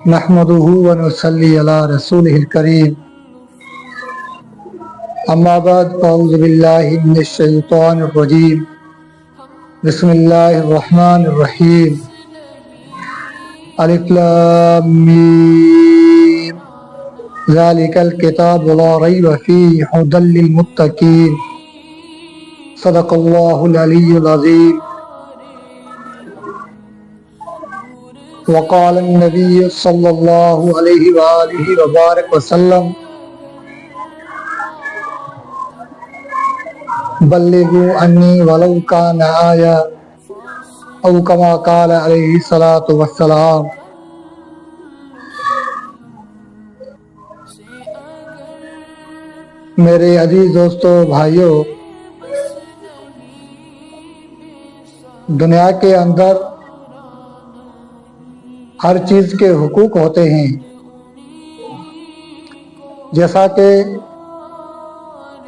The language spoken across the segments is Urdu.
نحمده ونصلي على رسوله الكريم أما بعد أعوذ بالله من الشيطان الرجيم بسم الله الرحمن الرحيم ألف لام ميم ذلك الكتاب لا ريب فيه هدى للمتقين صدق الله العلي العظيم وقال النبي صلى الله عليه وآله وبارك وسلم بلغوا عني ولو كان آية او كما قال علیہ الصلاۃ والسلام۔ میرے عزیز دوستو بھائیوں، دنیا کے اندر ہر چیز کے حقوق ہوتے ہیں، جیسا کہ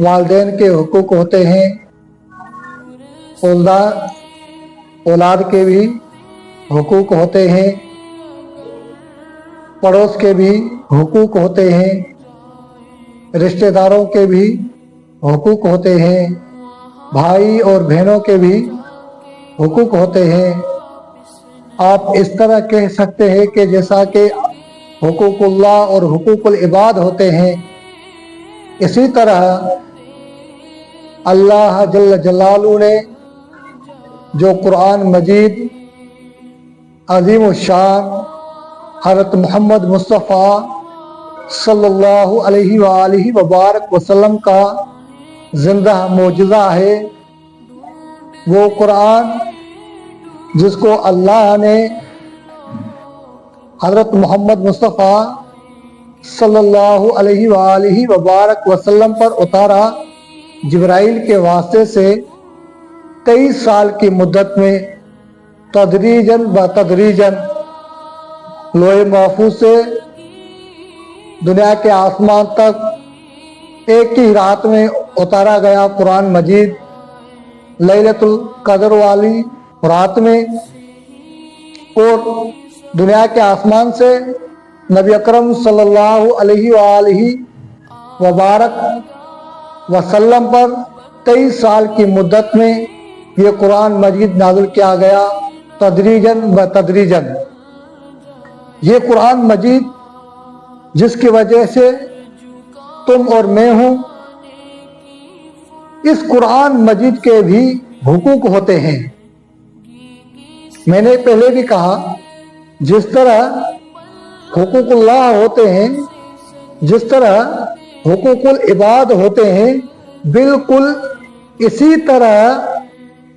والدین کے حقوق ہوتے ہیں، اولاد کے بھی حقوق ہوتے ہیں، پڑوس کے بھی حقوق ہوتے ہیں، رشتہ داروں کے بھی حقوق ہوتے ہیں، بھائی اور بہنوں کے بھی حقوق ہوتے ہیں۔ آپ اس طرح کہہ سکتے ہیں کہ جیسا کہ حقوق اللہ اور حقوق العباد ہوتے ہیں، اسی طرح اللہ جل جلالہ نے جو قرآن مجید عظیم الشان حضرت محمد مصطفیٰ صلی اللہ علیہ وآلہ وبارک وسلم کا زندہ معجزہ ہے، وہ قرآن جس کو اللہ نے حضرت محمد مصطفیٰ صلی اللہ علیہ وآلہ وبارک وسلم پر اتارا، جبرائیل کے واسطے سے 23 سال کی مدت میں تدریجاً بتدریجاً لوح محفوظ سے دنیا کے آسمان تک ایک ہی رات میں اتارا گیا قرآن مجید، لیلۃ القدر والی رات میں، اور دنیا کے آسمان سے نبی اکرم صلی اللہ علیہ وآلہ وبارک وسلم پر 23 سال کی مدت میں یہ قرآن مجید نازل کیا گیا، تدریجاً بتدریجاً۔ یہ قرآن مجید جس کی وجہ سے تم اور میں ہوں، اس قرآن مجید کے بھی حقوق ہوتے ہیں۔ میں نے پہلے بھی کہا، جس طرح حقوق اللہ ہوتے ہیں، جس طرح حقوق العباد ہوتے ہیں، بالکل اسی طرح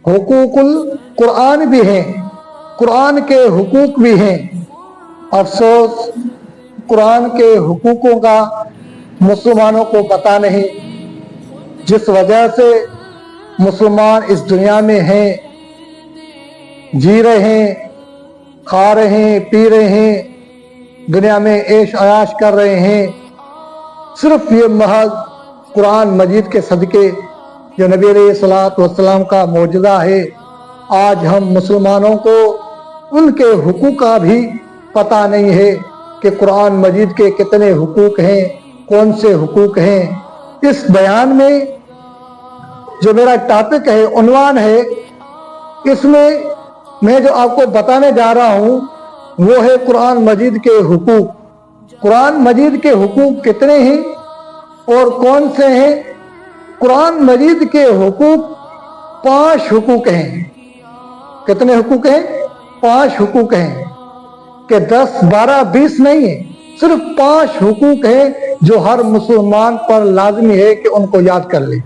حقوق القرآن بھی ہیں، قرآن کے حقوق بھی ہیں۔ افسوس قرآن کے حقوقوں کا مسلمانوں کو پتہ نہیں، جس وجہ سے مسلمان اس دنیا میں ہیں، جی رہے ہیں، کھا رہے ہیں، پی رہے ہیں، دنیا میں عیش عیاش کر رہے ہیں، صرف یہ محض قرآن مجید کے صدقے جو نبی علیہ الصلوۃ والسلام کا معجزہ ہے۔ آج ہم مسلمانوں کو ان کے حقوق کا بھی پتہ نہیں ہے کہ قرآن مجید کے کتنے حقوق ہیں، کون سے حقوق ہیں۔ اس بیان میں جو میرا ٹاپک ہے، عنوان ہے، اس میں میں جو آپ کو بتانے جا رہا ہوں وہ ہے قرآن مجید کے حقوق۔ قرآن مجید کے حقوق کتنے ہیں اور کون سے ہیں؟ قرآن مجید کے حقوق 5 حقوق ہیں۔ کتنے حقوق ہیں؟ 5 حقوق ہیں، کہ 10 12 20 نہیں ہیں، صرف 5 حقوق ہیں جو ہر مسلمان پر لازمی ہے کہ ان کو یاد کر لے۔